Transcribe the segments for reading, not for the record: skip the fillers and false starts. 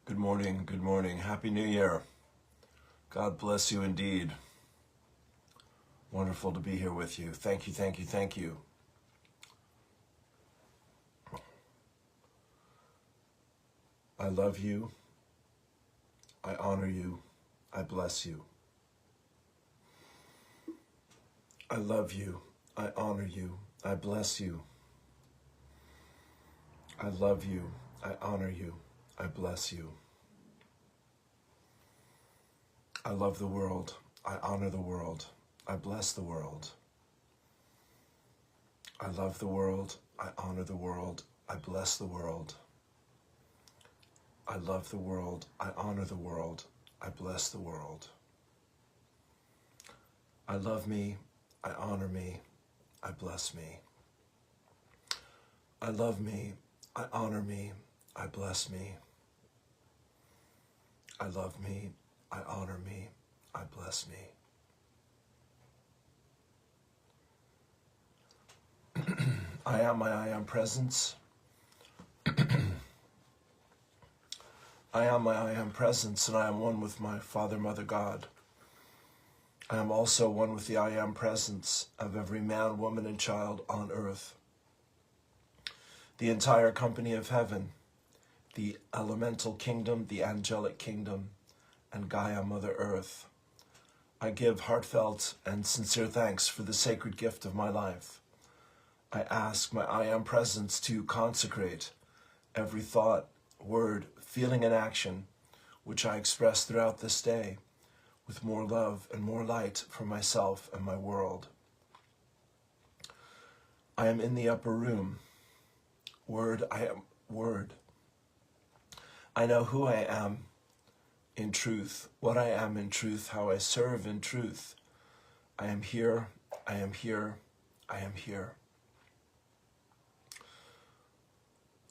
Good morning, good morning. Happy New Year. God bless you indeed. Wonderful to be here with you. Thank you, thank you, thank you. I love you. I honor you. I bless you. I love you. I honor you. I bless you. I love you. I honor you. I bless you. I love the world. I honor the world. I bless the world. I love the world. I honor the world. I bless the world. I love the world. I honor the world. I bless the world. I love me. I honor me. I bless me. I love me. I honor me. I bless me. I love me. I honor me. I bless me. I am my I am presence. I am my I am presence, and I am one with my Father, Mother, God. I am also one with the I am presence of every man, woman, and child on earth. The entire company of heaven, the elemental kingdom, the angelic kingdom, and Gaia, Mother Earth. I give heartfelt and sincere thanks for the sacred gift of my life. I ask my I am presence to consecrate every thought, word, feeling, and action which I express throughout this day with more love and more light for myself and my world. I am in the upper room. Word, I am word. I know who I am in truth, what I am in truth, how I serve in truth. I am here, I am here, I am here.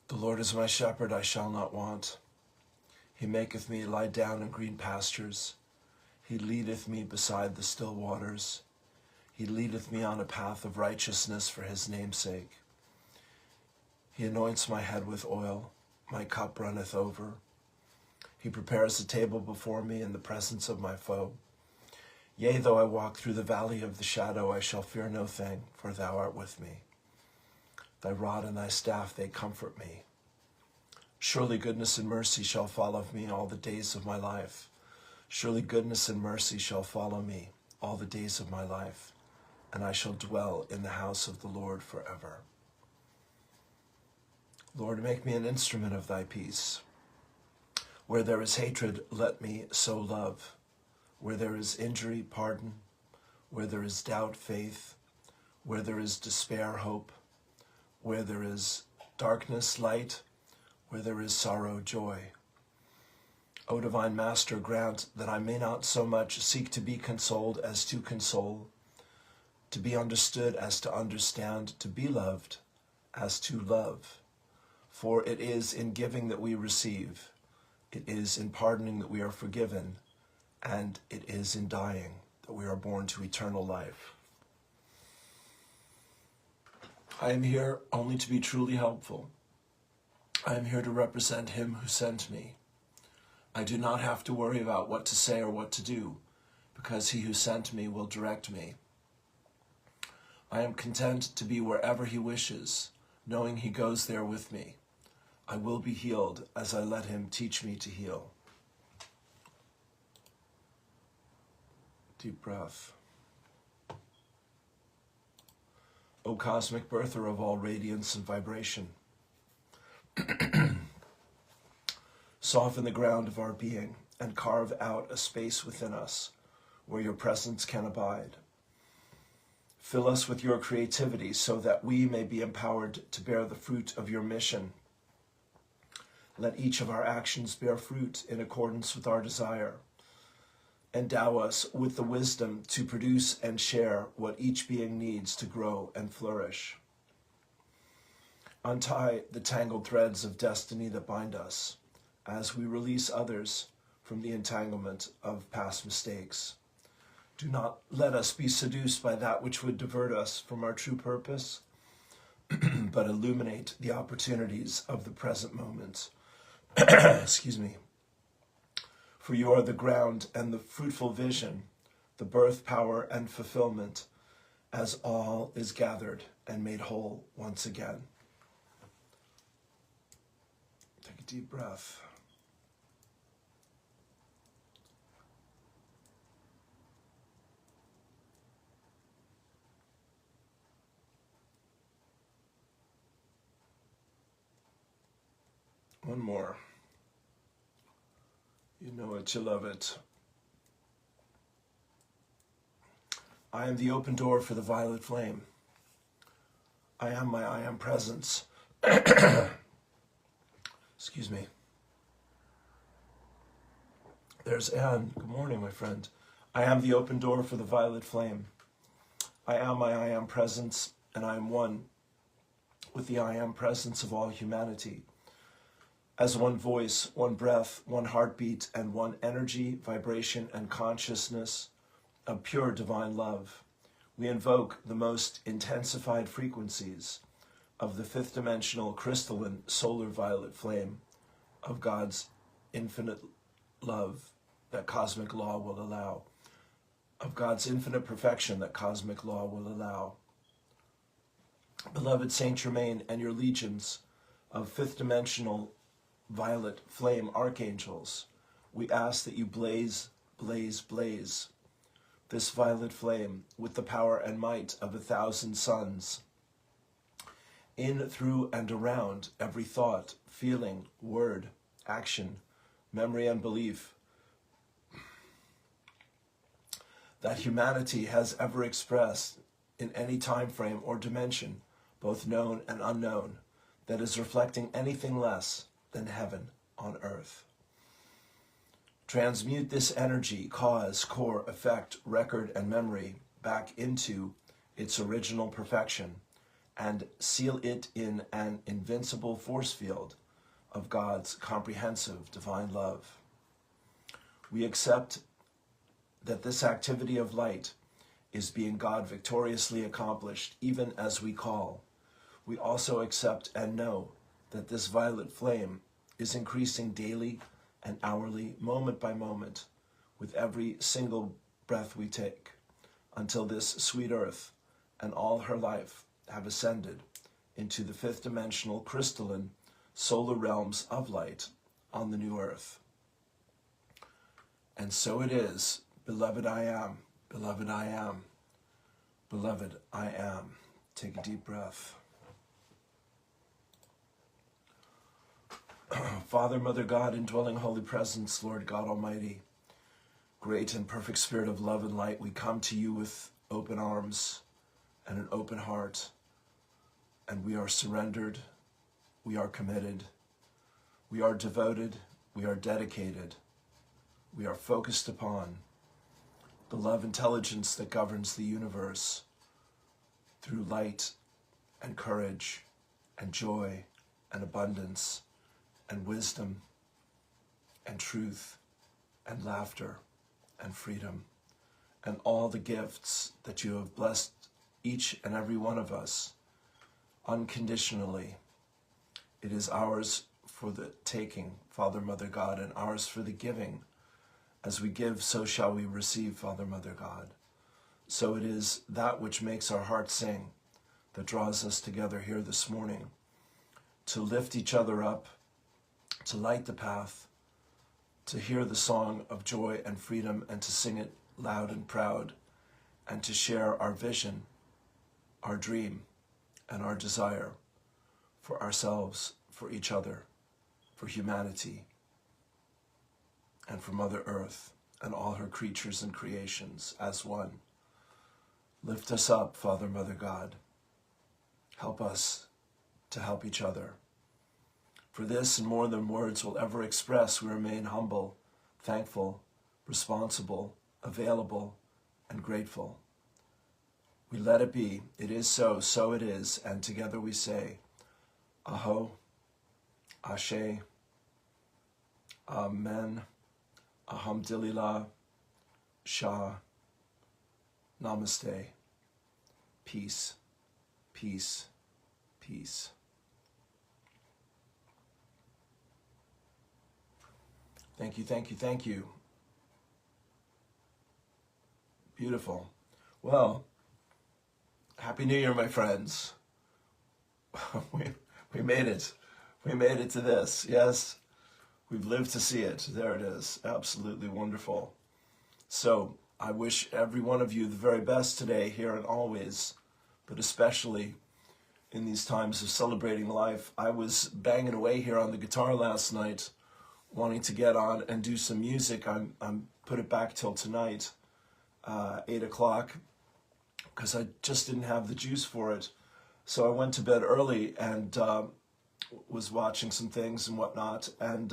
The Lord is my shepherd, I shall not want. He maketh me lie down in green pastures. He leadeth me beside the still waters. He leadeth me on a path of righteousness for his name's sake. He anoints my head with oil, my cup runneth over. He prepares a table before me in the presence of my foe. Yea, though I walk through the valley of the shadow, I shall fear no thing, for thou art with me. Thy rod and thy staff, they comfort me. Surely goodness and mercy shall follow me all the days of my life. Surely goodness and mercy shall follow me all the days of my life, and I shall dwell in the house of the Lord forever. Lord, make me an instrument of thy peace. Where there is hatred, let me sow love. Where there is injury, pardon. Where there is doubt, faith. Where there is despair, hope. Where there is darkness, light. Where there is sorrow, joy. O divine Master, grant that I may not so much seek to be consoled as to console, to be understood as to understand, to be loved as to love. For it is in giving that we receive. It is in pardoning that we are forgiven, and it is in dying that we are born to eternal life. I am here only to be truly helpful. I am here to represent him who sent me. I do not have to worry about what to say or what to do, because he who sent me will direct me. I am content to be wherever he wishes, knowing he goes there with me. I will be healed as I let him teach me to heal. Deep breath. O cosmic birther of all radiance and vibration, soften the ground of our being and carve out a space within us where your presence can abide. Fill us with your creativity so that we may be empowered to bear the fruit of your mission. Let each of our actions bear fruit in accordance with our desire. Endow us with the wisdom to produce and share what each being needs to grow and flourish. Untie the tangled threads of destiny that bind us as we release others from the entanglement of past mistakes. Do not let us be seduced by that which would divert us from our true purpose, but illuminate the opportunities of the present moment. Excuse me. For you are the ground and the fruitful vision, the birth, power, and fulfillment, as all is gathered and made whole once again. Take a deep breath. One more. You know it, you love it. I am the open door for the violet flame. I am my I am presence. Excuse me. There's Anne. Good morning, my friend. I am the open door for the violet flame. I am my I am presence, and I am one with the I am presence of all humanity. As one voice, one breath, one heartbeat, and one energy, vibration, and consciousness of pure divine love, we invoke the most intensified frequencies of the fifth dimensional crystalline solar violet flame of God's infinite love that cosmic law will allow, of God's infinite perfection that cosmic law will allow. Beloved Saint Germain and your legions of fifth dimensional violet flame archangels, we ask that you blaze, blaze, blaze this violet flame with the power and might of 1,000 suns, in, through, and around every thought, feeling, word, action, memory, and belief that humanity has ever expressed in any time frame or dimension, both known and unknown, that is reflecting anything less than heaven on earth. Transmute this energy, cause, core, effect, record, and memory back into its original perfection and seal it in an invincible force field of God's comprehensive divine love. We accept that this activity of light is being God victoriously accomplished even as we call. We also accept and know that this violet flame is increasing daily and hourly, moment by moment, with every single breath we take, until this sweet earth and all her life have ascended into the fifth dimensional crystalline solar realms of light on the new earth. And so it is, beloved I am, beloved I am, beloved I am. Take a deep breath. Father, Mother God, indwelling Holy Presence, Lord God Almighty, great and perfect Spirit of love and light, we come to you with open arms and an open heart, and we are surrendered, we are committed, we are devoted, we are dedicated, we are focused upon the love intelligence that governs the universe through light and courage and joy and abundance and wisdom and truth and laughter and freedom and all the gifts that you have blessed each and every one of us unconditionally. It is ours for the taking, Father, Mother God, and ours for the giving. As we give, so shall we receive, Father, Mother God. So it is that which makes our hearts sing, that draws us together here this morning, to lift each other up, to light the path, to hear the song of joy and freedom, and to sing it loud and proud, and to share our vision, our dream, and our desire for ourselves, for each other, for humanity, and for Mother Earth and all her creatures and creations as one. Lift us up, Father, Mother God. Help us to help each other. For this and more than words will ever express, we remain humble, thankful, responsible, available, and grateful. We let it be. It is so, so it is. And together we say, Aho, Ashe, Amen, Alhamdulillah, Shah, Namaste, peace, peace, peace. Thank you, thank you, thank you. Beautiful. Well, Happy New Year, my friends. we made it. We made it to this. Yes, we've lived to see it. There it is. Absolutely wonderful. So I wish every one of you the very best today, here and always, but especially in these times of celebrating life. I was banging away here on the guitar last night, wanting to get on and do some music. I'm put it back till tonight, 8 o'clock, because I just didn't have the juice for it. So I went to bed early and was watching some things and whatnot, and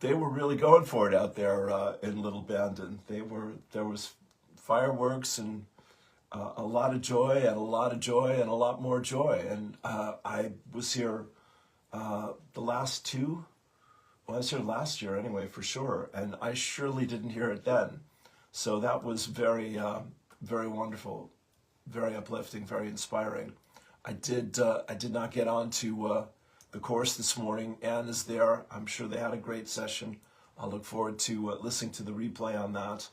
they were really going for it out there in Little Bend, and there was fireworks and a lot of joy and a lot of joy and a lot more joy. And I was here the last two. Well, I was here last year anyway, for sure, and I surely didn't hear it then. So that was very, very wonderful, very uplifting, very inspiring. I did not get on to the course this morning. Anne is there. I'm sure they had a great session. I look forward to listening to the replay on that.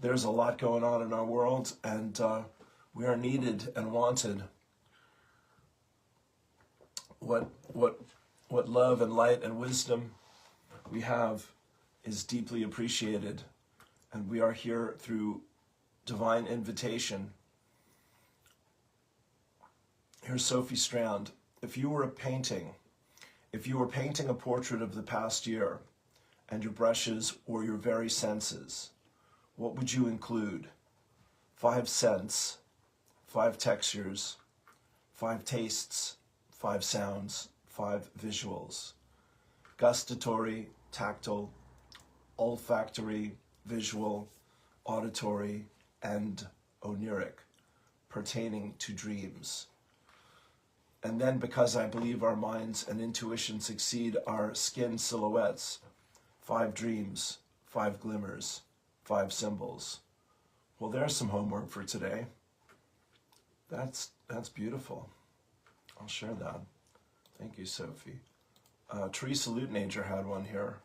There's a lot going on in our world, and we are needed and wanted. What love and light and wisdom we have is deeply appreciated, and we are here through divine invitation. Here's Sophie Strand. If you were painting a portrait of the past year, and your brushes or your very senses, what would you include? 5 scents, 5 textures, 5 tastes, 5 sounds, 5 visuals. Gustatory, tactile, olfactory, visual, auditory, and oniric, pertaining to dreams. And then, because I believe our minds and intuitions exceed our skin silhouettes, 5 dreams, 5 glimmers, 5 symbols. Well, there's some homework for today. That's beautiful. I'll share that. Thank you, Sophie. Teresa Lutnager had one here.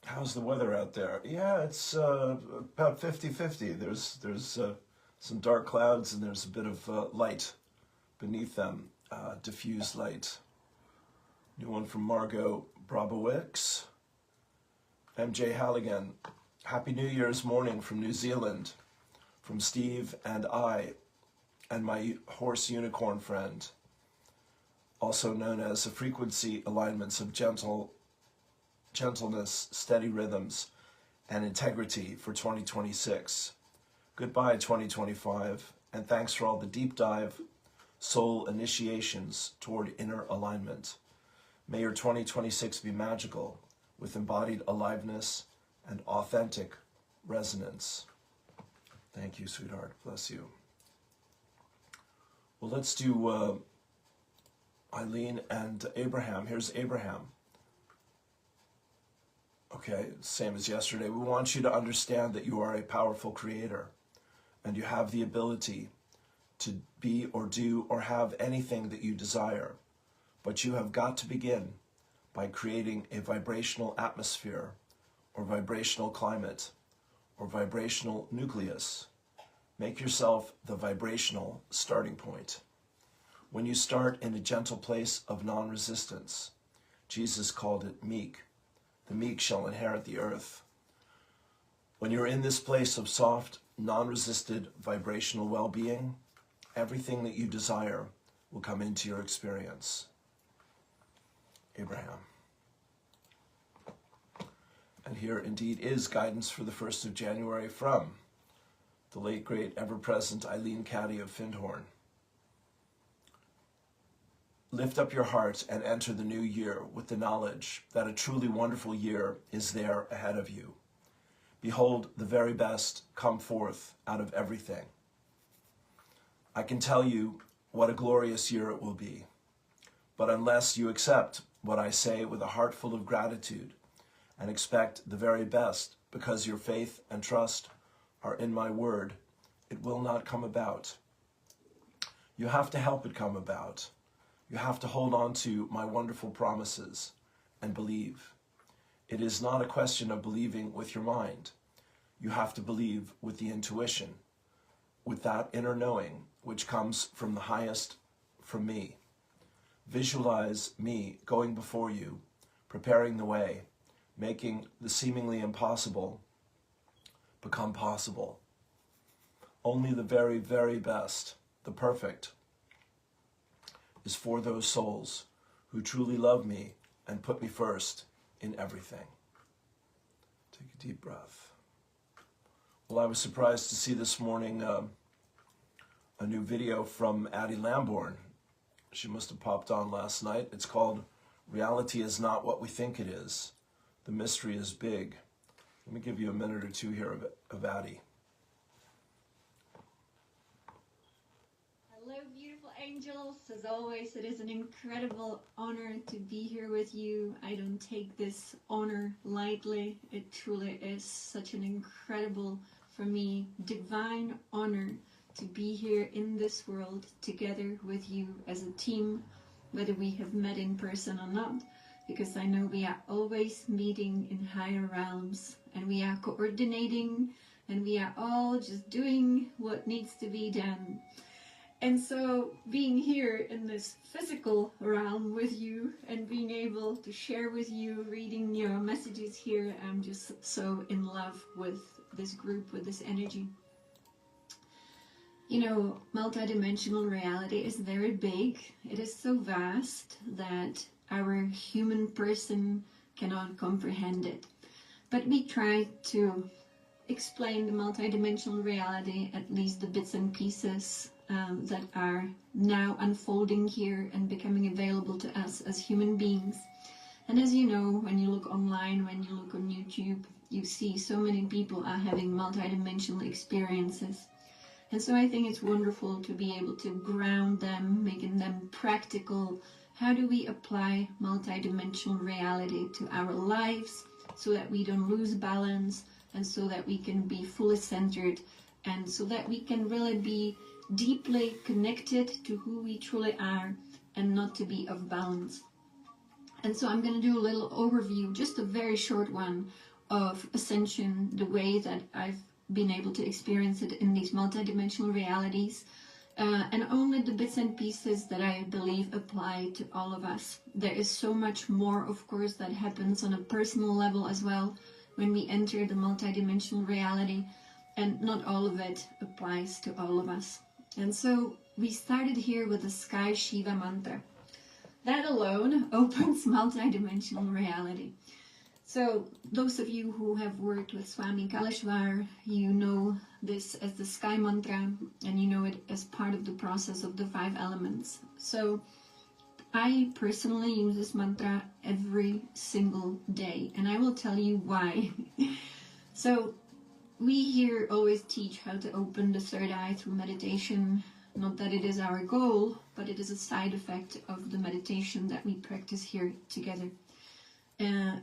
How's the weather out there? Yeah, it's about 50-50. There's some dark clouds, and there's a bit of light beneath them, diffused light. New one from Margot Brabowicz. MJ Halligan. Happy New Year's morning from New Zealand, from Steve and I, and my horse unicorn friend, also known as the frequency alignments of gentleness, steady rhythms, and integrity for 2026. Goodbye, 2025, and thanks for all the deep dive soul initiations toward inner alignment. May your 2026 be magical, with embodied aliveness and authentic resonance. Thank you, sweetheart. Bless you. Well, let's do Eileen and Abraham. Here's Abraham. Okay, same as yesterday. We want you to understand that you are a powerful creator, and you have the ability to be or do or have anything that you desire. But you have got to begin by creating a vibrational atmosphere, or vibrational climate, or vibrational nucleus. Make yourself the vibrational starting point. When you start in a gentle place of non-resistance, Jesus called it meek. The meek shall inherit the earth. When you're in this place of soft, non-resisted vibrational well-being, everything that you desire will come into your experience. Abraham. And here indeed is guidance for the 1st of January from the late, great, ever-present Eileen Caddy of Findhorn. Lift up your heart and enter the new year with the knowledge that a truly wonderful year is there ahead of you. Behold, the very best come forth out of everything. I can tell you what a glorious year it will be, but unless you accept what I say with a heart full of gratitude and expect the very best, because your faith and trust are in my word, it will not come about. You have to help it come about. You have to hold on to my wonderful promises and believe. It is not a question of believing with your mind. You have to believe with the intuition, with that inner knowing which comes from the highest, from me. Visualize me going before you, preparing the way, making the seemingly impossible become possible. Only the very, very best, the perfect, is for those souls who truly love me and put me first in everything. Take a deep breath. Well, I was surprised to see this morning a new video from Addie Lamborn. She must have popped on last night. It's called Reality is Not What We Think It Is. The Mystery is Big. Let me give you a minute or two here of Addie. Hello, beautiful angels. As always, it is an incredible honor to be here with you. I don't take this honor lightly. It truly is such an incredible, for me, divine honor to be here in this world together with you as a team, whether we have met in person or not, because I know we are always meeting in higher realms and we are coordinating and we are all just doing what needs to be done. And so being here in this physical realm with you and being able to share with you, reading your messages here, I'm just so in love with this group, with this energy. You know, multidimensional reality is very big. It is so vast that our human person cannot comprehend it. But we try to explain the multidimensional reality, at least the bits and pieces that are now unfolding here and becoming available to us as human beings. And as you know, when you look online, when you look on YouTube, you see so many people are having multidimensional experiences. And so I think it's wonderful to be able to ground them, making them practical. How do we apply multidimensional reality to our lives so that we don't lose balance and so that we can be fully centered and so that we can really be deeply connected to who we truly are and not to be off balance. And so I'm going to do a little overview, just a very short one, of ascension, the way that I've been able to experience it in these multidimensional realities, and only the bits and pieces that I believe apply to all of us. There is so much more, of course, that happens on a personal level as well when we enter the multidimensional reality, and not all of it applies to all of us. And so we started here with the Sky Shiva mantra. That alone opens multidimensional reality. So those of you who have worked with Swami Kaleshwar, you know this as the Sky Mantra, and you know it as part of the process of the 5 elements. So I personally use this mantra every single day, and I will tell you why. So we here always teach how to open the third eye through meditation. Not that it is our goal, but it is a side effect of the meditation that we practice here together.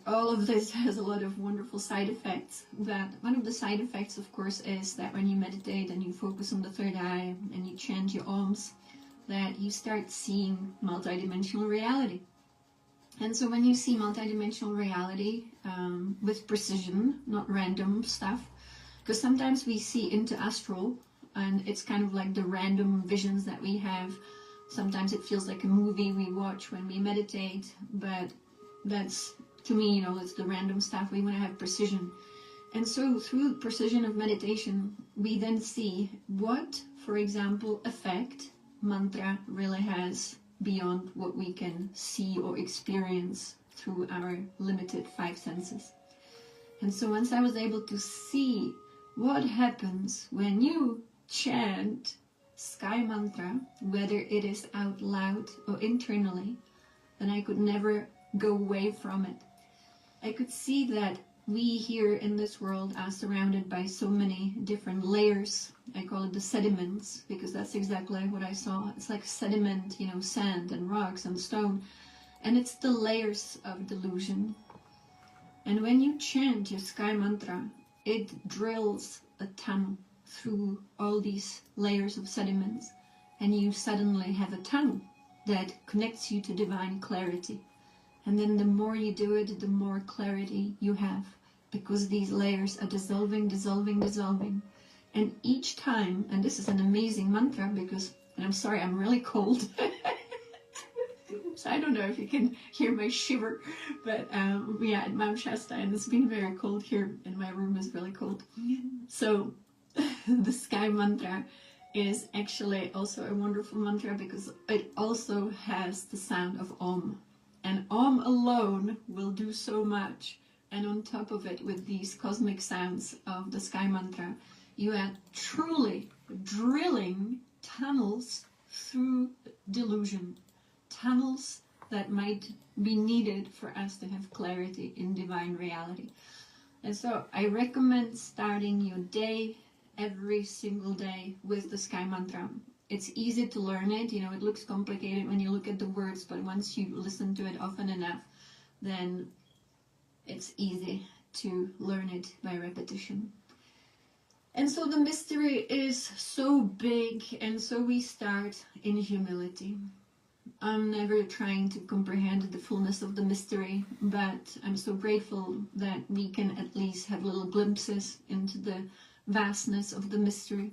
All of this has a lot of wonderful side effects, but one of the side effects, of course, is that when you meditate and you focus on the third eye and you chant your ohms, that you start seeing multidimensional reality. And so when you see multidimensional reality with precision, not random stuff, because sometimes we see into astral and it's kind of like the random visions that we have. Sometimes it feels like a movie we watch when we meditate, but that's, to me, you know, it's the random stuff. We want to have precision. And so through precision of meditation, we then see what, for example, effect mantra really has beyond what we can see or experience through our limited 5 senses. And so once I was able to see what happens when you chant Sky Mantra, whether it is out loud or internally, then I could never go away from it. I could see that we here in this world are surrounded by so many different layers. I call it the sediments, because that's exactly what I saw. It's like sediment, you know, sand and rocks and stone. And it's the layers of delusion. And when you chant your Sky Mantra, it drills a tunnel through all these layers of sediments, and you suddenly have a tunnel that connects you to divine clarity. And then the more you do it, the more clarity you have, because these layers are dissolving, dissolving, dissolving. And each time, and this is an amazing mantra, because, and I'm sorry, I'm really cold. So I don't know if you can hear my shiver, but yeah, at Mount Shasta, and it's been very cold here, and my room is really cold. So the sky mantra is actually also a wonderful mantra, because it also has the sound of Om. And Om alone will do so much. And on top of it, with these cosmic sounds of the sky mantra, you are truly drilling tunnels through delusion. Tunnels that might be needed for us to have clarity in divine reality. And so I recommend starting your day, every single day, with the sky mantra. It's easy to learn it. It looks complicated when you look at the words, but once you listen to it often enough, then it's easy to learn it by repetition. And so the mystery is so big, and so we start in humility. I'm never trying to comprehend the fullness of the mystery, but I'm so grateful that we can at least have little glimpses into the vastness of the mystery.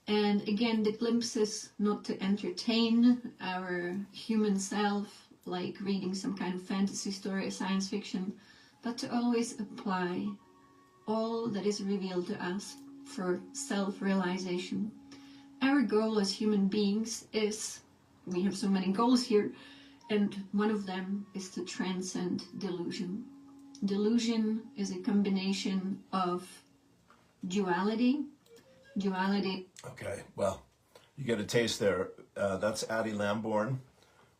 And again, the glimpses not to entertain our human self, like reading some kind of fantasy story or science fiction, but to always apply all that is revealed to us for self-realization. Our goal as human beings is, we have so many goals here, and one of them is to transcend delusion. Delusion is a combination of duality. Okay, well, you get a taste there. That's Addie Lamborn.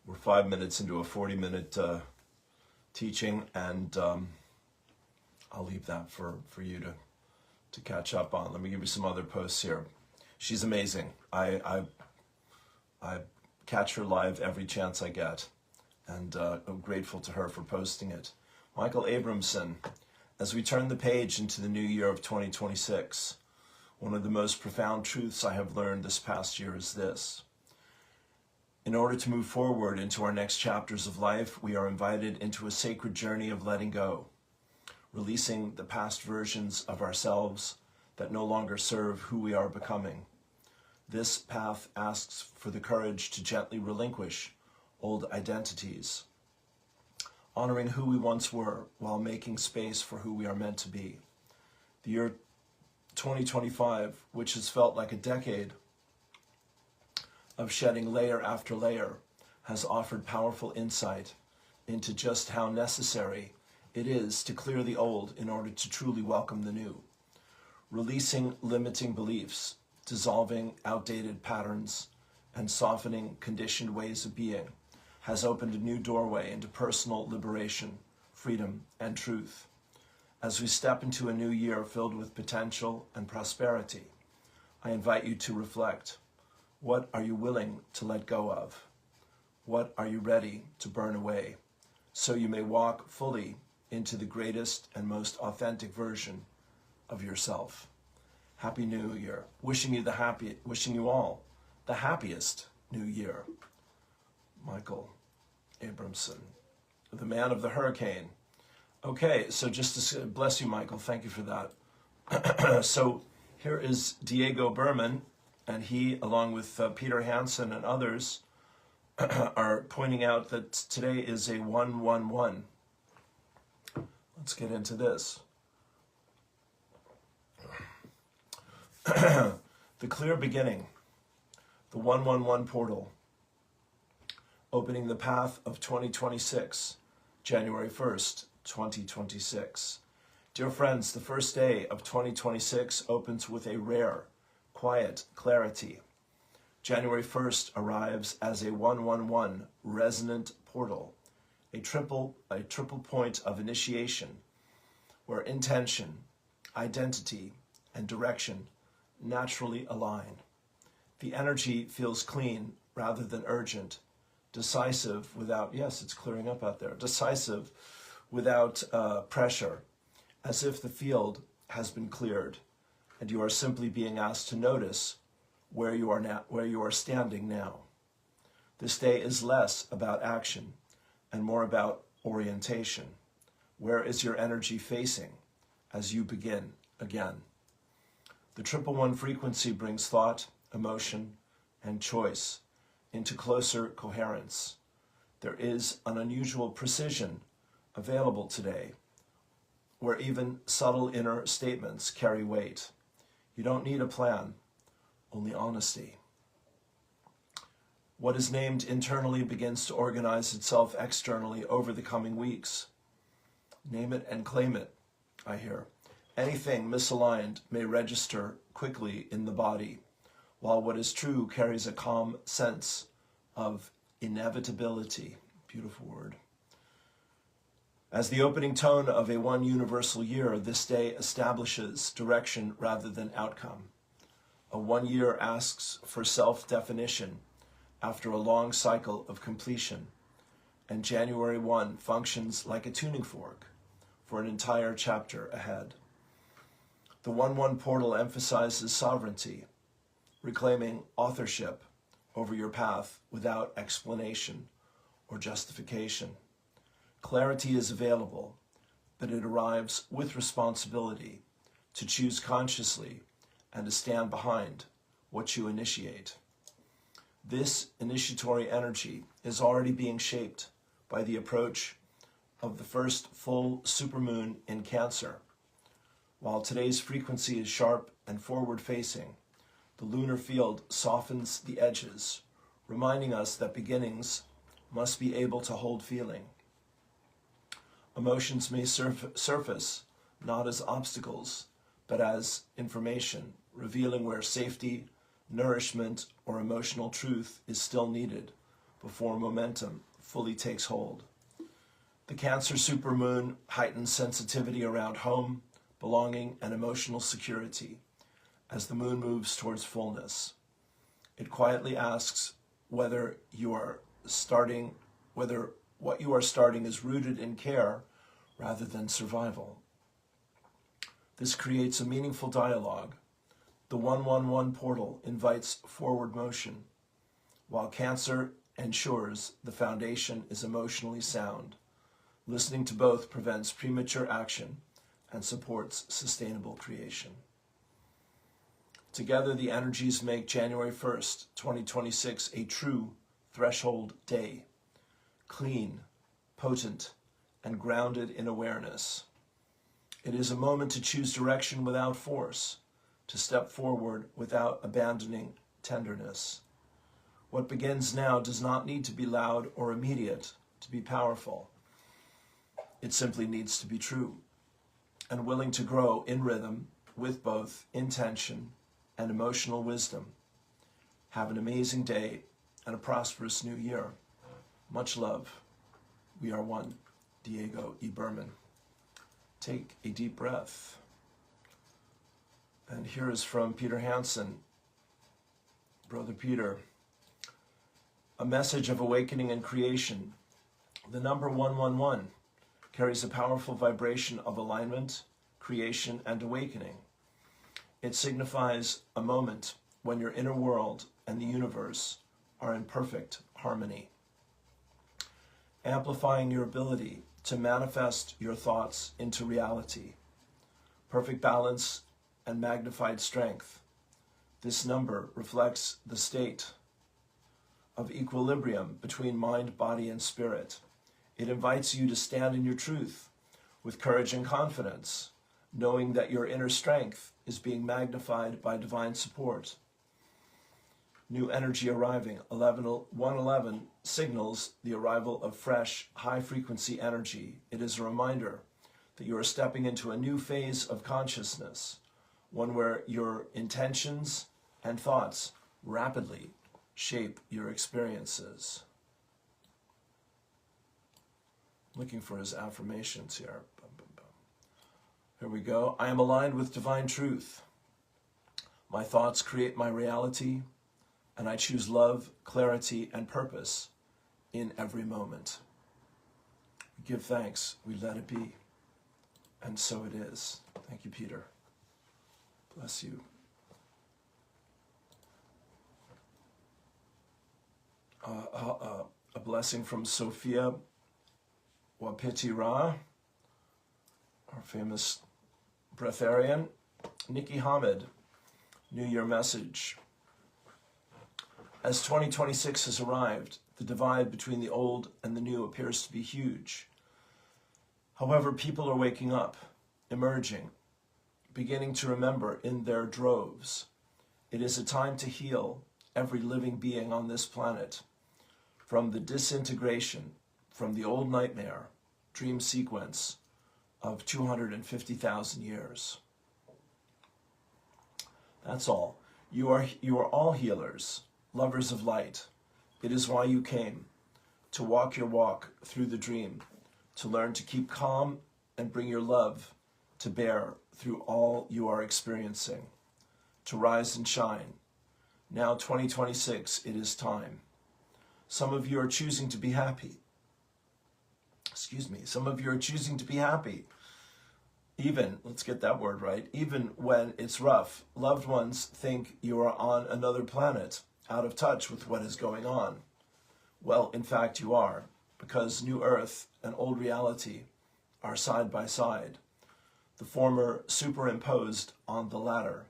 We're 5 minutes into a 40-minute teaching, and I'll leave that for you to catch up on. Let me give you some other posts here. She's amazing. I catch her live every chance I get, and I'm grateful to her for posting it. Michael Abramson, as we turn the page into the new year of 2026, one of the most profound truths I have learned this past year is this. In order to move forward into our next chapters of life, we are invited into a sacred journey of letting go, releasing the past versions of ourselves that no longer serve who we are becoming. This path asks for the courage to gently relinquish old identities, honoring who we once were while making space for who we are meant to be. The year 2025, which has felt like a decade of shedding layer after layer, has offered powerful insight into just how necessary it is to clear the old in order to truly welcome the new. Releasing limiting beliefs, dissolving outdated patterns, and softening conditioned ways of being has opened a new doorway into personal liberation, freedom, and truth. As we step into a new year filled with potential and prosperity, I invite you to reflect. What are you willing to let go of? What are you ready to burn away, so you may walk fully into the greatest and most authentic version of yourself? Happy New Year. Wishing you all the happiest New Year. Michael Abramson, the man of the hurricane. Okay, so just to bless you, Michael. Thank you for that. So here is Diego Berman, and he, along with Peter Hansen and others, are pointing out that today is a 111. Let's get into this. The clear beginning, the 111 portal, opening the path of 2026, January 1st, 2026. Dear friends, the first day of 2026 opens with a rare, quiet clarity. January 1st arrives as a 111 resonant portal, a triple point of initiation, where intention, identity, and direction naturally align. The energy feels clean rather than urgent, decisive without, yes, it's clearing up out there, decisive without pressure, as if the field has been cleared, and you are simply being asked to notice where you are standing now. This day is less about action and more about orientation. Where is your energy facing as you begin again? The 111 frequency brings thought, emotion, and choice into closer coherence. There is an unusual precision available today, where even subtle inner statements carry weight. You don't need a plan, only honesty. What is named internally begins to organize itself externally over the coming weeks. Name it and claim it, I hear. Anything misaligned may register quickly in the body, while what is true carries a calm sense of inevitability. Beautiful word. As the opening tone of a one universal year, this day establishes direction rather than outcome. A 1 year asks for self-definition after a long cycle of completion, and January 1 functions like a tuning fork for an entire chapter ahead. The 1-1 portal emphasizes sovereignty, reclaiming authorship over your path without explanation or justification. Clarity is available, but it arrives with responsibility to choose consciously and to stand behind what you initiate. This initiatory energy is already being shaped by the approach of the first full supermoon in Cancer. While today's frequency is sharp and forward-facing, the lunar field softens the edges, reminding us that beginnings must be able to hold feeling. Emotions may surface not as obstacles, but as information, revealing where safety, nourishment, or emotional truth is still needed before momentum fully takes hold. The Cancer supermoon heightens sensitivity around home, belonging, and emotional security as the moon moves towards fullness. It quietly asks whether what you are starting is rooted in care rather than survival. This creates a meaningful dialogue. The 111 portal invites forward motion, while Cancer ensures the foundation is emotionally sound. Listening to both prevents premature action and supports sustainable creation. Together, the energies make January 1st, 2026 a true threshold day, clean, potent, and grounded in awareness. It is a moment to choose direction without force, to step forward without abandoning tenderness. What begins now does not need to be loud or immediate to be powerful. It simply needs to be true and willing to grow in rhythm with both intention and emotional wisdom. Have an amazing day and a prosperous new year. Much love. We are one. Diego E. Berman. Take a deep breath. And here is from Peter Hansen. Brother Peter. A message of awakening and creation. The number 111 carries a powerful vibration of alignment, creation, and awakening. It signifies a moment when your inner world and the universe are in perfect harmony, amplifying your ability to manifest your thoughts into reality. Perfect balance and magnified strength. This number reflects the state of equilibrium between mind, body, and spirit. It invites you to stand in your truth with courage and confidence, knowing that your inner strength is being magnified by divine support. New energy arriving. 111 signals the arrival of fresh, high-frequency energy. It is a reminder that you are stepping into a new phase of consciousness, one where your intentions and thoughts rapidly shape your experiences. Looking for his affirmations here. Here we go. I am aligned with divine truth. My thoughts create my reality, and I choose love, clarity, and purpose in every moment. We give thanks, we let it be, and so it is. Thank you, Peter. Bless you. A blessing from Sophia Wapiti-Ra, our famous breatharian. Nikki Hamid, New Year message. As 2026 has arrived, the divide between the old and the new appears to be huge. However, people are waking up, emerging, beginning to remember in their droves. It is a time to heal every living being on this planet from the disintegration, from the old nightmare, dream sequence of 250,000 years. That's all. You are all healers, lovers of light. It is why you came, to walk your walk through the dream, to learn to keep calm and bring your love to bear through all you are experiencing, to rise and shine. Now 2026, it is time. Some of you are choosing to be happy. Some of you are choosing to be happy. Even, let's get that word right, even when it's rough. Loved ones think you are on another planet, out of touch with what is going on. Well, in fact, you are, because new earth and old reality are side by side, the former superimposed on the latter.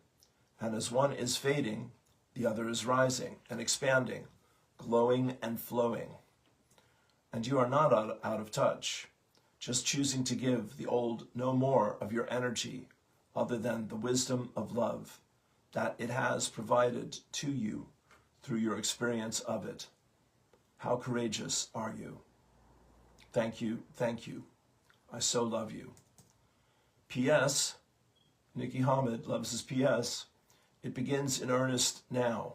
And as one is fading, the other is rising and expanding, glowing and flowing. And you are not out of touch, just choosing to give the old no more of your energy other than the wisdom of love that it has provided to you through your experience of it. How courageous are you? Thank you, thank you. I so love you. P.S. Nikki Hamid loves his P.S. It begins in earnest now.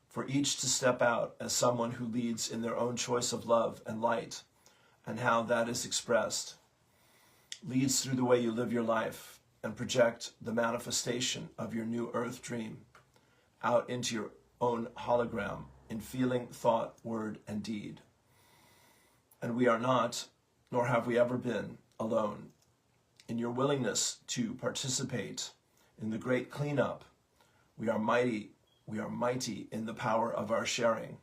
For each to step out as someone who leads in their own choice of love and light, and how that is expressed, leads through the way you live your life and project the manifestation of your new earth dream out into your own hologram in feeling, thought, word, and deed. And we are not, nor have we ever been, alone. In your willingness to participate in the great cleanup, we are mighty in the power of our sharing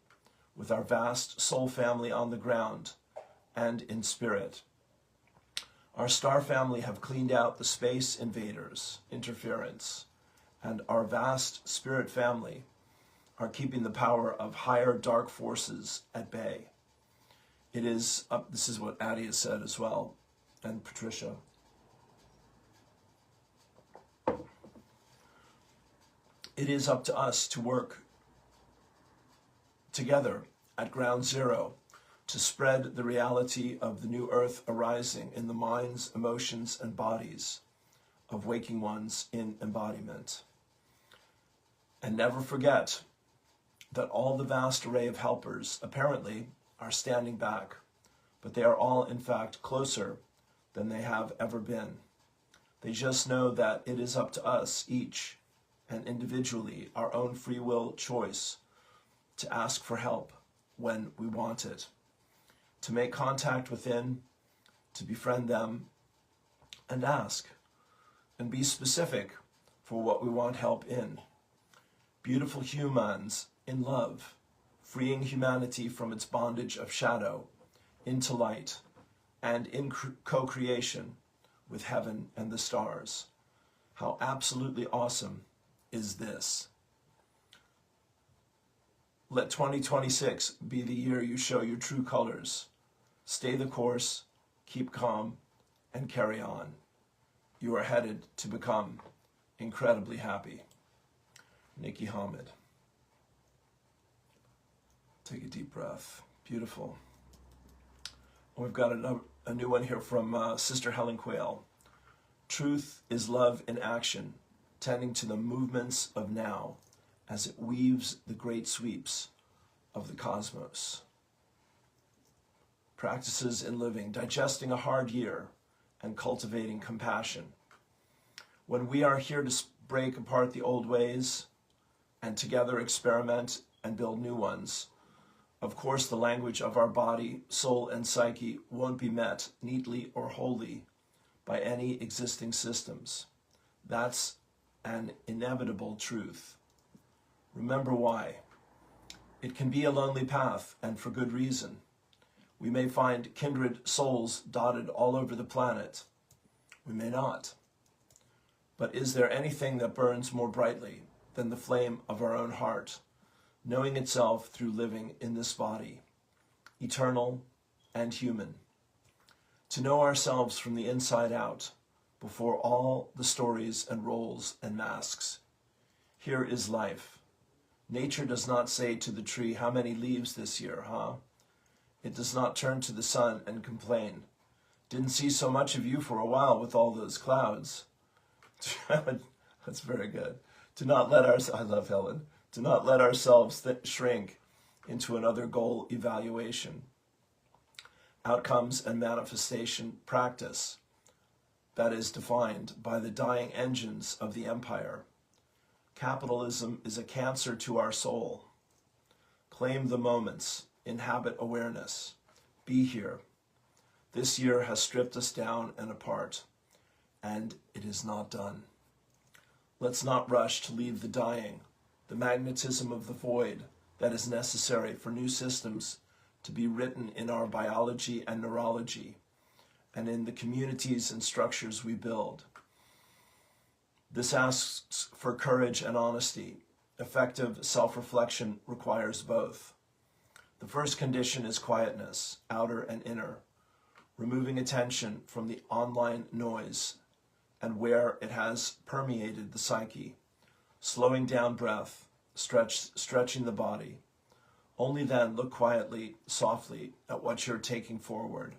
with our vast soul family on the ground and in spirit. Our star family have cleaned out the space invaders, interference, and our vast spirit family are keeping the power of higher dark forces at bay. It is up, this is what Addie has said as well, and Patricia. It is up to us to work together at ground zero to spread the reality of the new earth arising in the minds, emotions, and bodies of waking ones in embodiment. And never forget that all the vast array of helpers apparently are standing back, but they are all in fact closer than they have ever been. They just know that it is up to us each and individually, our own free will choice to ask for help when we want it, to make contact within, to befriend them, and ask, and be specific for what we want help in. Beautiful humans in love, freeing humanity from its bondage of shadow into light, and in co-creation with heaven and the stars. How absolutely awesome is this? Let 2026 be the year you show your true colors. Stay the course, keep calm, and carry on. You are headed to become incredibly happy. Nikki Hamid. Take a deep breath. Beautiful. We've got a new one here from Sister H.Quail. Truth is love in action, tending to the movements of now as it weaves the great sweeps of the cosmos. Practices in living, digesting a hard year, and cultivating compassion. When we are here to break apart the old ways and together experiment and build new ones, of course the language of our body, soul, and psyche won't be met neatly or wholly by any existing systems. That's an inevitable truth. Remember why. It can be a lonely path, and for good reason. We may find kindred souls dotted all over the planet. We may not. But is there anything that burns more brightly than the flame of our own heart, knowing itself through living in this body, eternal and human? To know ourselves from the inside out, before all the stories and roles and masks. Here is life. Nature does not say to the tree, "How many leaves this year, huh?" It does not turn to the sun and complain, "Didn't see so much of you for a while with all those clouds." That's very good. I love Helen. Do not let ourselves shrink into another goal evaluation. Outcomes and manifestation practice that is defined by the dying engines of the empire. Capitalism is a cancer to our soul. Claim the moments, inhabit awareness, be here. This year has stripped us down and apart, and it is not done. Let's not rush to leave the dying, the magnetism of the void that is necessary for new systems to be written in our biology and neurology, and in the communities and structures we build. This asks for courage and honesty. Effective self-reflection requires both. The first condition is quietness, outer and inner, removing attention from the online noise and where it has permeated the psyche, slowing down breath, stretching the body. Only then look quietly, softly at what you're taking forward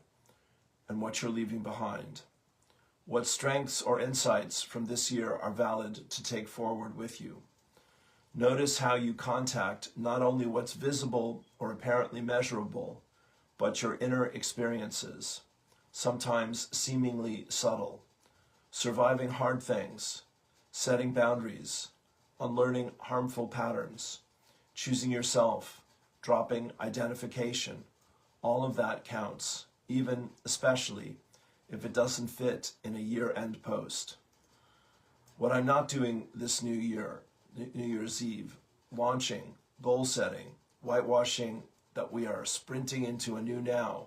and what you're leaving behind. What strengths or insights from this year are valid to take forward with you? Notice how you contact not only what's visible or apparently measurable, but your inner experiences, sometimes seemingly subtle, surviving hard things, setting boundaries, unlearning harmful patterns, choosing yourself, dropping identification. All of that counts, even, especially, if it doesn't fit in a year-end post. What I'm not doing this New Year's Eve, launching, goal setting, whitewashing that we are sprinting into a new now,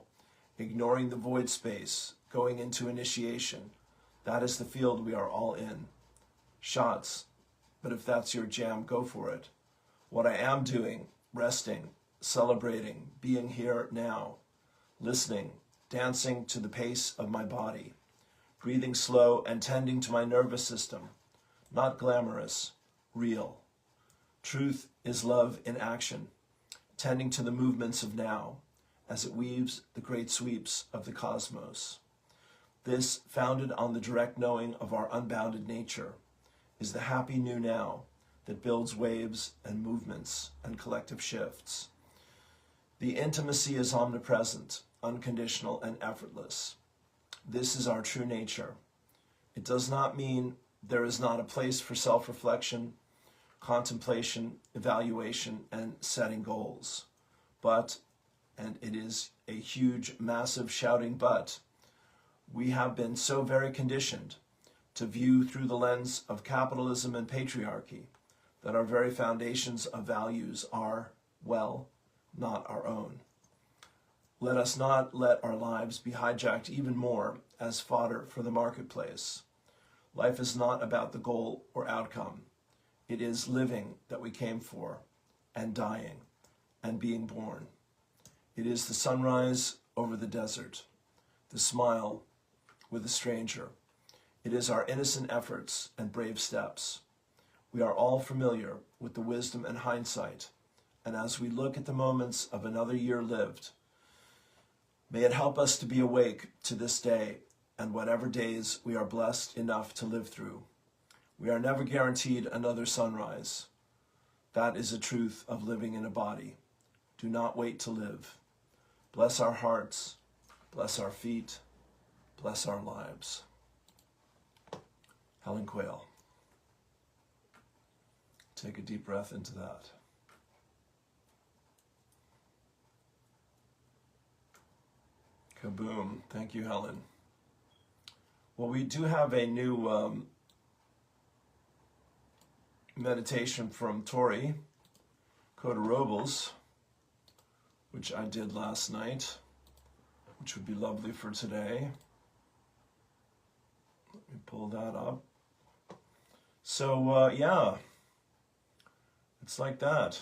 ignoring the void space, going into initiation. That is the field we are all in. Shots, but if that's your jam, go for it. What I am doing, resting, celebrating, being here now, listening, dancing to the pace of my body, breathing slow and tending to my nervous system, not glamorous, real. Truth is love in action, tending to the movements of now as it weaves the great sweeps of the cosmos. This, founded on the direct knowing of our unbounded nature, is the happy new now that builds waves and movements and collective shifts. The intimacy is omnipresent, unconditional, and effortless. This is our true nature. It does not mean there is not a place for self-reflection, contemplation, evaluation, and setting goals. But, and it is a huge, massive shouting but, we have been so very conditioned to view through the lens of capitalism and patriarchy that our very foundations of values are, well, not our own. Let us not let our lives be hijacked even more as fodder for the marketplace. Life is not about the goal or outcome. It is living that we came for, and dying, and being born. It is the sunrise over the desert, the smile with a stranger. It is our innocent efforts and brave steps. We are all familiar with the wisdom and hindsight, and as we look at the moments of another year lived, may it help us to be awake to this day and whatever days we are blessed enough to live through. We are never guaranteed another sunrise. That is the truth of living in a body. Do not wait to live. Bless our hearts, bless our feet, bless our lives. H.Quail. Take a deep breath into that. Kaboom. Thank you, Helen. Well, we do have a new meditation from Tori Coda Robles, which I did last night, which would be lovely for today. Let me pull that up. So, yeah, it's like that.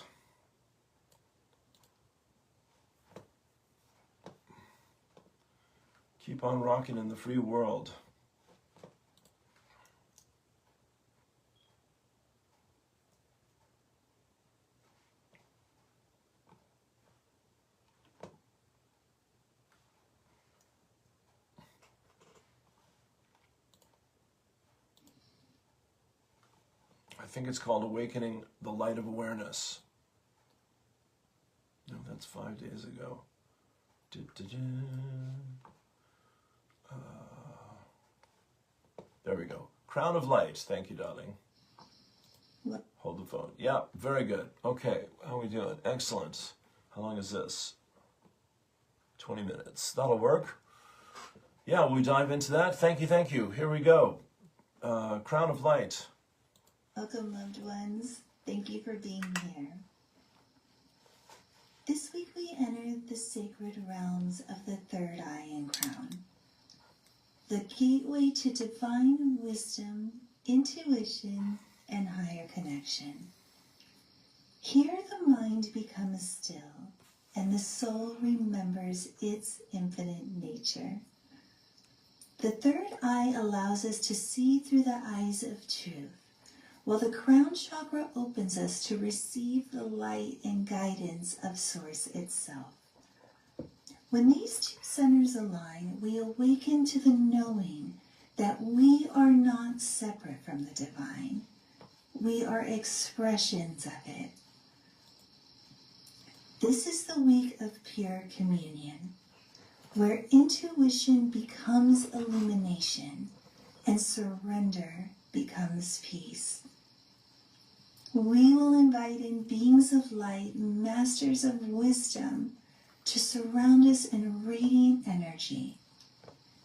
Keep on rocking in the free world. I think it's called Awakening the Light of Awareness. No, that's 5 days ago. There we go. Crown of Light. Thank you, darling. What? Hold the phone. Yeah, very good. Okay, how are we doing? Excellent. How long is this? 20 minutes. That'll work. Yeah, we dive into that. Thank you, thank you. Here we go. Crown of Light. Welcome, loved ones. Thank you for being here. This week we enter the sacred realms of the third eye and crown, the gateway to divine wisdom, intuition, and higher connection. Here the mind becomes still, and the soul remembers its infinite nature. The third eye allows us to see through the eyes of truth, while the crown chakra opens us to receive the light and guidance of Source itself. When these two centers align, we awaken to the knowing that we are not separate from the divine. We are expressions of it. This is the week of pure communion, where intuition becomes illumination and surrender becomes peace. We will invite in beings of light, masters of wisdom, to surround us in radiant energy,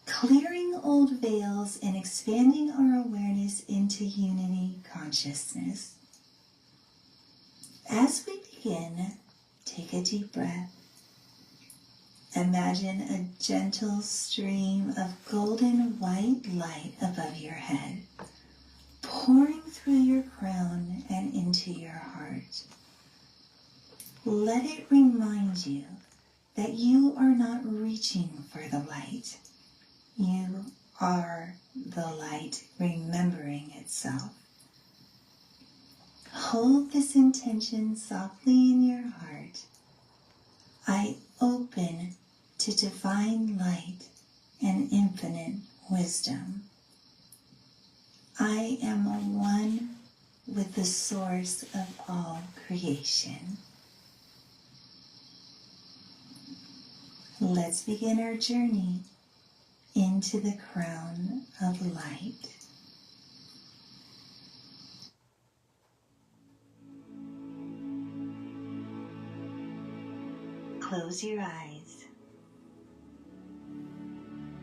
clearing old veils and expanding our awareness into unity consciousness. As we begin, take a deep breath. Imagine a gentle stream of golden white light above your head, pouring through your crown and into your heart. Let it remind you that you are not reaching for the light. You are the light remembering itself. Hold this intention softly in your heart. I open to divine light and infinite wisdom. I am one with the source of all creation. Let's begin our journey into the crown of light. Close your eyes.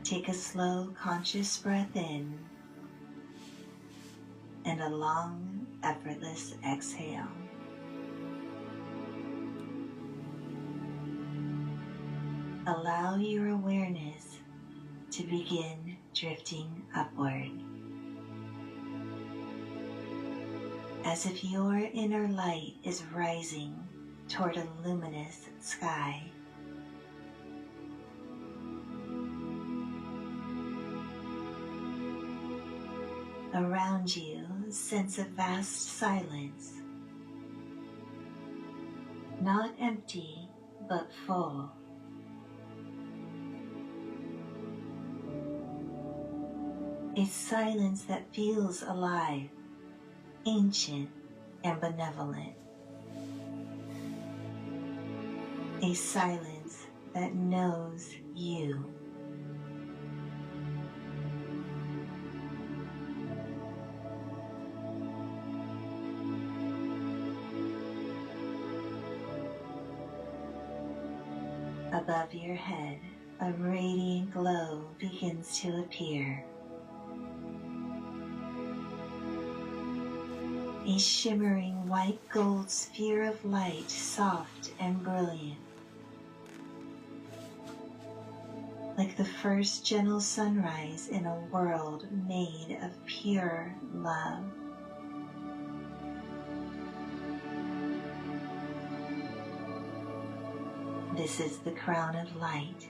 Take a slow, conscious breath in and a long, effortless exhale. Allow your awareness to begin drifting upward, as if your inner light is rising toward a luminous sky. Around you, sense a vast silence, not empty, but full. A silence that feels alive, ancient, and benevolent. A silence that knows you. Above your head, a radiant glow begins to appear. a shimmering white gold sphere of light, soft and brilliant, like the first gentle sunrise in a world made of pure love. This is the crown of light,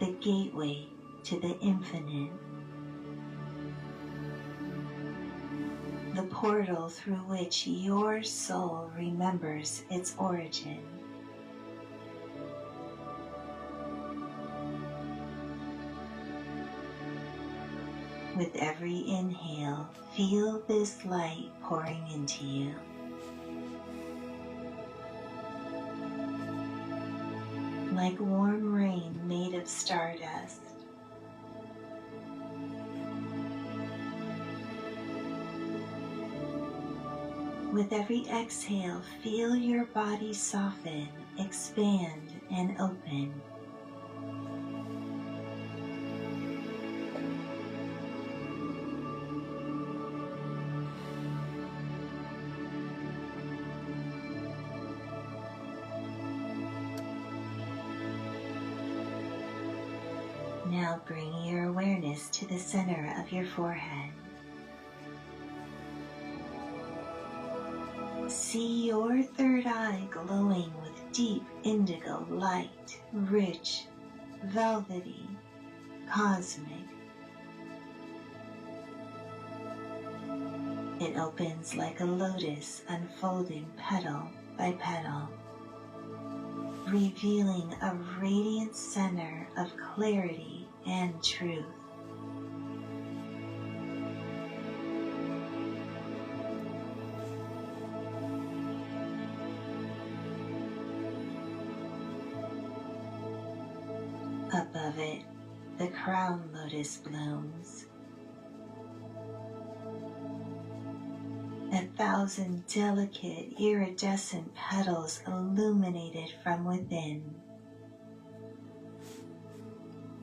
the gateway to the infinite, the portal through which your soul remembers its origin. With every inhale, feel this light pouring into you. Like warm rain made of stardust. With every exhale, feel your body soften, expand, and open. Now bring your awareness to the center of your forehead. See your third eye glowing with deep indigo light, rich, velvety, cosmic. It opens like a lotus unfolding petal by petal, revealing a radiant center of clarity and truth. Above it, the crown lotus blooms. 1,000 delicate, iridescent petals illuminated from within.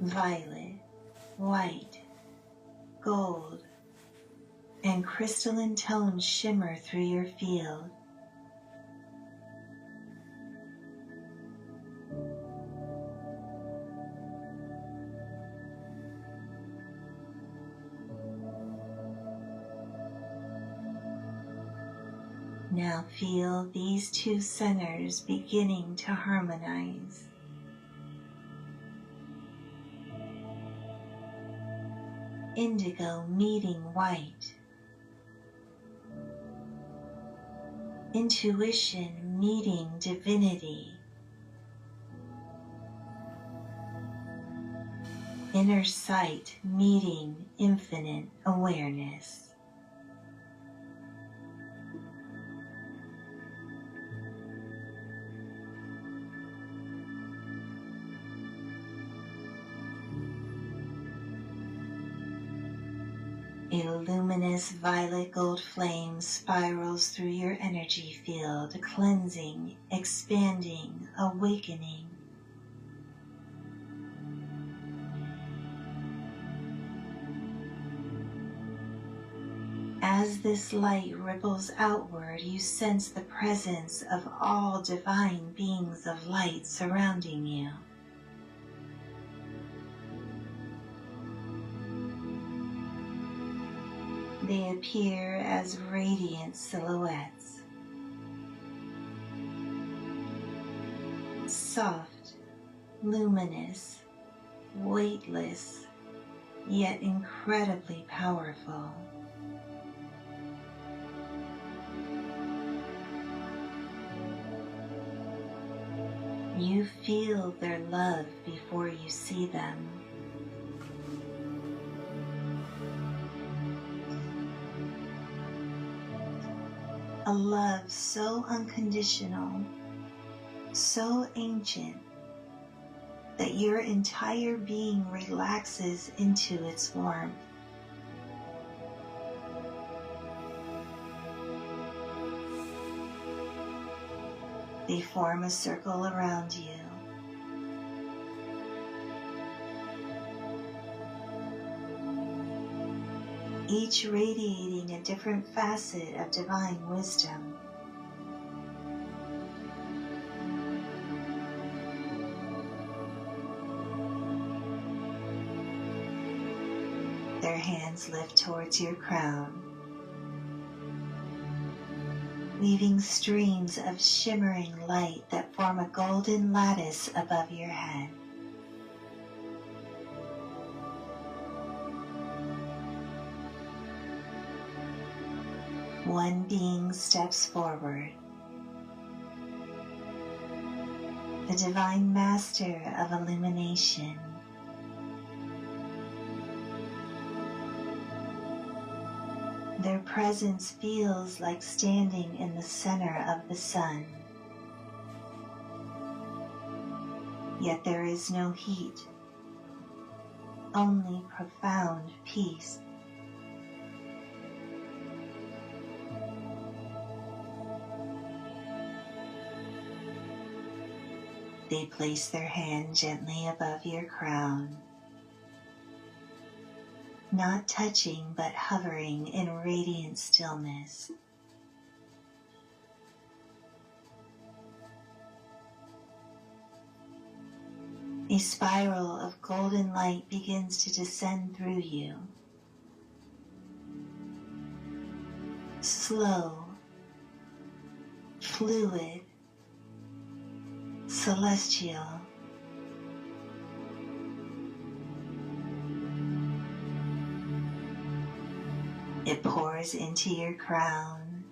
Violet, white, gold, and crystalline tones shimmer through your field. Now feel these two centers beginning to harmonize. Indigo meeting white. Intuition meeting divinity. Inner sight meeting infinite awareness. A luminous violet gold flame spirals through your energy field, cleansing, expanding, awakening. As this light ripples outward, you sense the presence of all divine beings of light surrounding you. They appear as radiant silhouettes, soft, luminous, weightless, yet incredibly powerful. You feel their love before you see them. A love so unconditional, so ancient, that your entire being relaxes into its warmth. They form a circle around you. each radiating a different facet of divine wisdom. Their hands lift towards your crown, weaving streams of shimmering light that form a golden lattice above your head. One being steps forward, the divine master of illumination. Their presence feels like standing in the center of the sun, yet there is no heat, only profound peace. They place their hand gently above your crown, not touching but hovering in radiant stillness. A spiral of golden light begins to descend through you. Slow, fluid, celestial. It pours into your crown,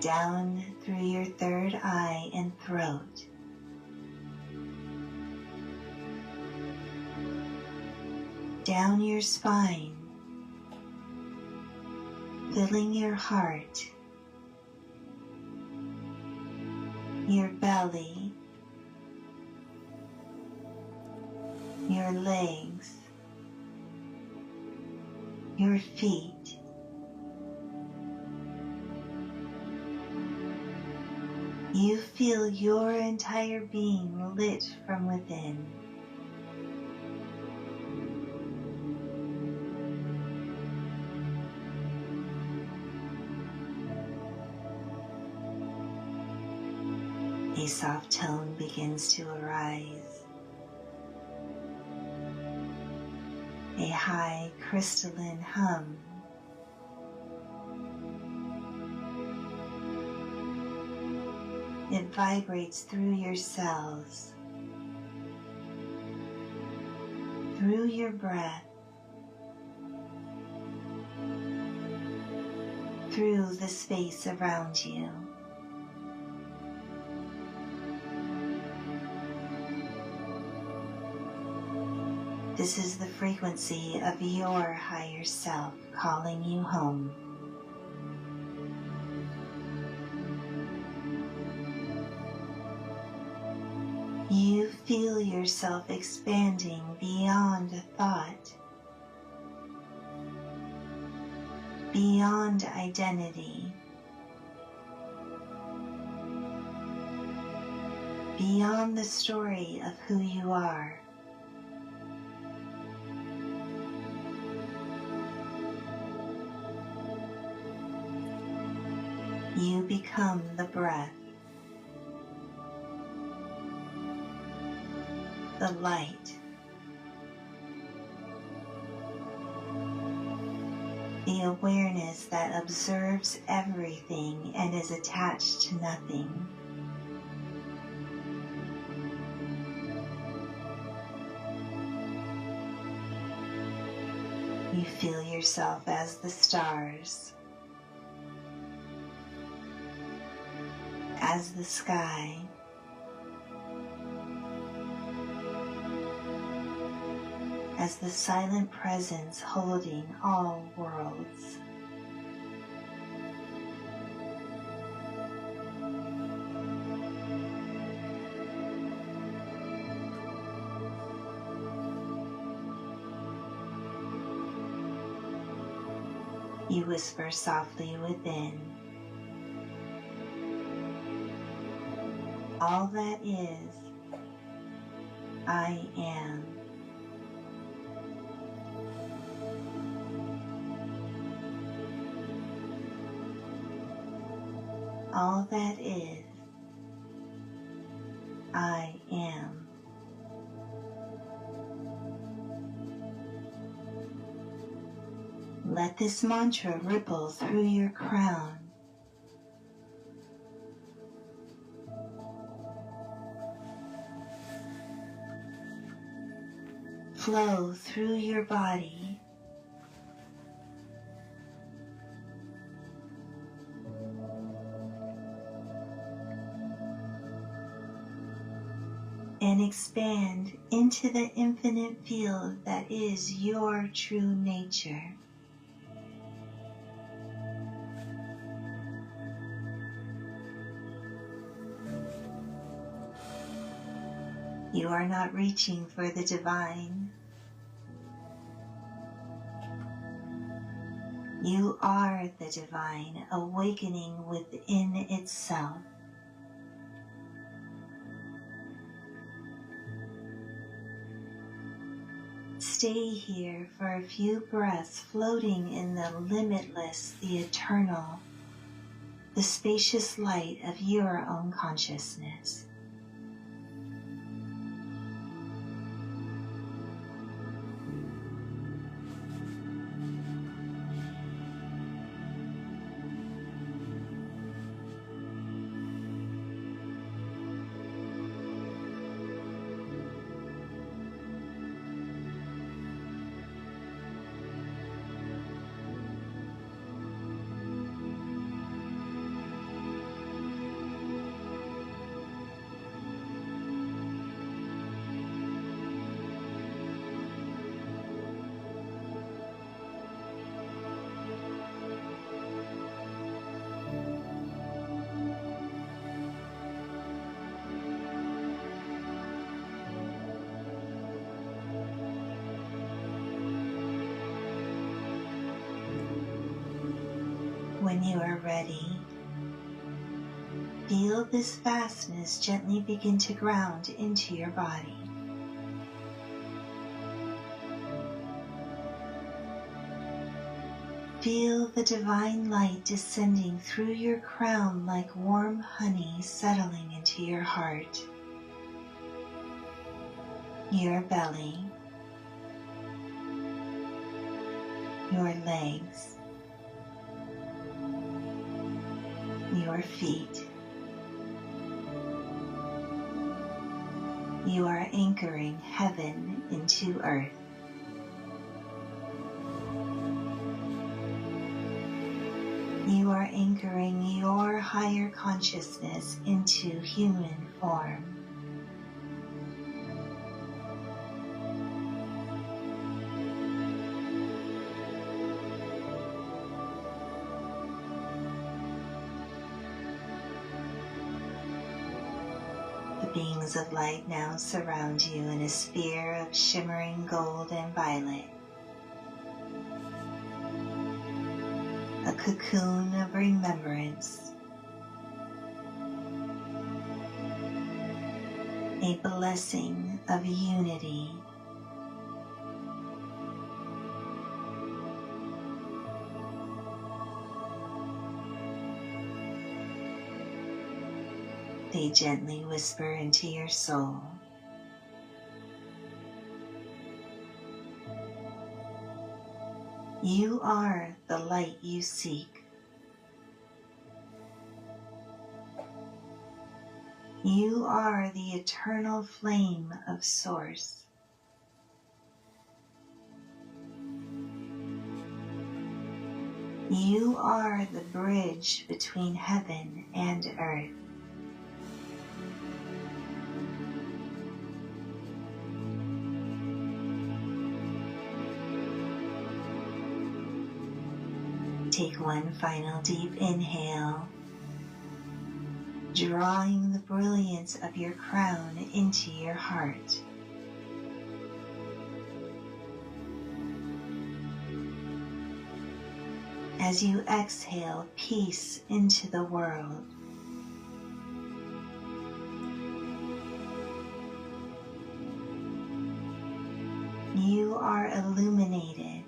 down through your third eye and throat, down your spine, filling your heart, your belly, your legs, your feet, you feel your entire being lit from within. A soft tone begins to arise. A high crystalline hum. It vibrates through your cells, through your breath, through the space around you. This is the frequency of your higher self calling you home. You feel yourself expanding beyond thought, beyond identity, beyond the story of who you are. You become the breath, the light, the awareness that observes everything and is attached to nothing. You feel yourself as the stars, as the sky, as the silent presence holding all worlds. You whisper softly within, all that is, I am. all that is, I am. Let this mantra ripple through your crown. Flow through your body. And expand into the infinite field that is your true nature. You are not reaching for the divine. You are the divine awakening within itself. Stay here for a few breaths, floating in the limitless, the eternal, the spacious light of your own consciousness. When you are ready, feel this vastness gently begin to ground into your body. Feel the divine light descending through your crown like warm honey settling into your heart, your belly, your legs, your feet. You are anchoring heaven into earth. You are anchoring your higher consciousness into human form. Beings of light now surround you in a sphere of shimmering gold and violet, a cocoon of remembrance, a blessing of unity. They gently whisper into your soul, you are the light you seek. You are the eternal flame of Source. You are the bridge between heaven and earth. Take one final deep inhale, drawing the brilliance of your crown into your heart. As you exhale peace into the world, you are illuminated.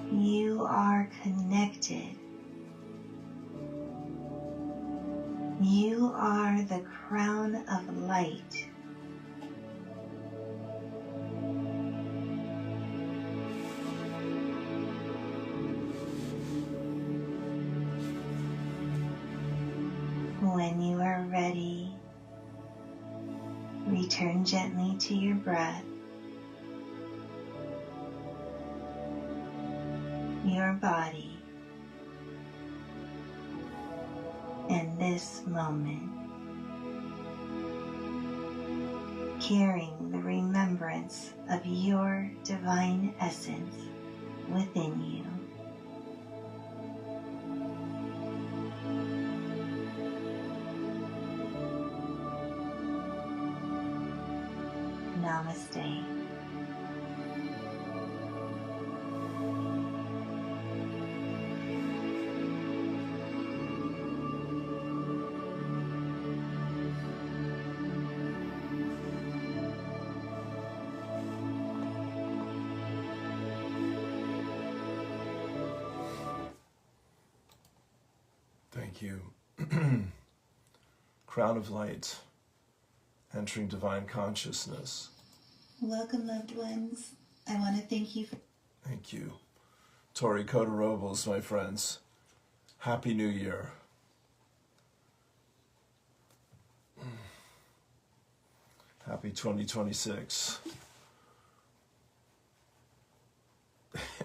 You are connected are the crown of light. When you are ready, return gently to your breath, your body, and this moment, carrying the remembrance of your divine essence within you. Namaste. Thank you. Crown of light, entering divine consciousness. Welcome, loved ones. I want to thank you for... Thank you. Tori Coda Robles, my friends. Happy New Year. Happy 2026.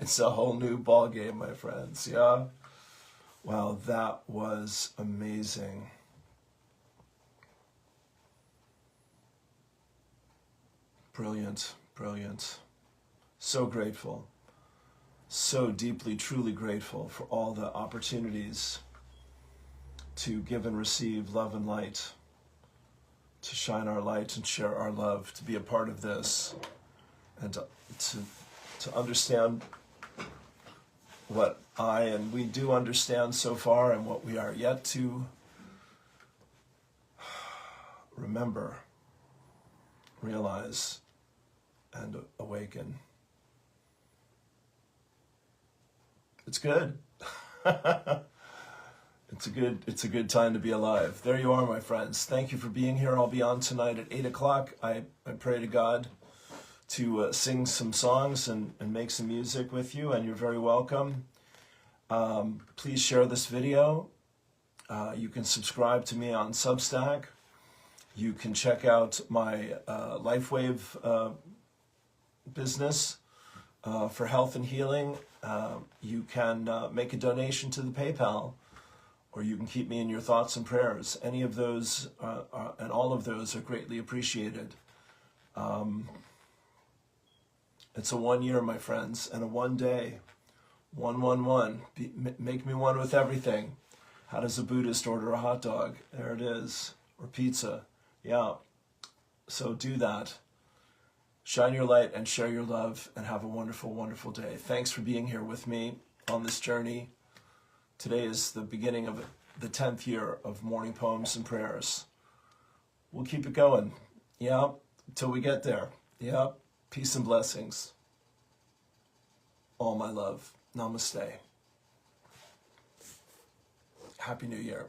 It's a whole new ball game, my friends. Yeah. Wow, that was amazing. Brilliant, brilliant. So grateful. So deeply, truly grateful for all the opportunities to give and receive love and light, to shine our light and share our love, to be a part of this, and to understand what and we do understand so far, and what we are yet to remember, realize, and awaken. It's good. It's a good time to be alive. There you are, my friends. Thank you for being here. I'll be on tonight at 8 o'clock. I pray to God to sing some songs and make some music with you, and you're very welcome. Please share this video. You can subscribe to me on Substack. You can check out my LifeWave business for health and healing. You can make a donation to the PayPal, or you can keep me in your thoughts and prayers. Any of those and all of those are greatly appreciated. It's a 1 year, my friends, and a 1 day. 111. Make me one with everything. How does a Buddhist order a hot dog? There it is. Or pizza. Yeah. So do that. Shine your light and share your love, and have a wonderful, wonderful day. Thanks for being here with me on this journey. Today is the beginning of the 10th year of morning poems and prayers. We'll keep it going. Yeah. Till we get there. Yeah. Peace and blessings. All my love. Namaste. Happy New Year.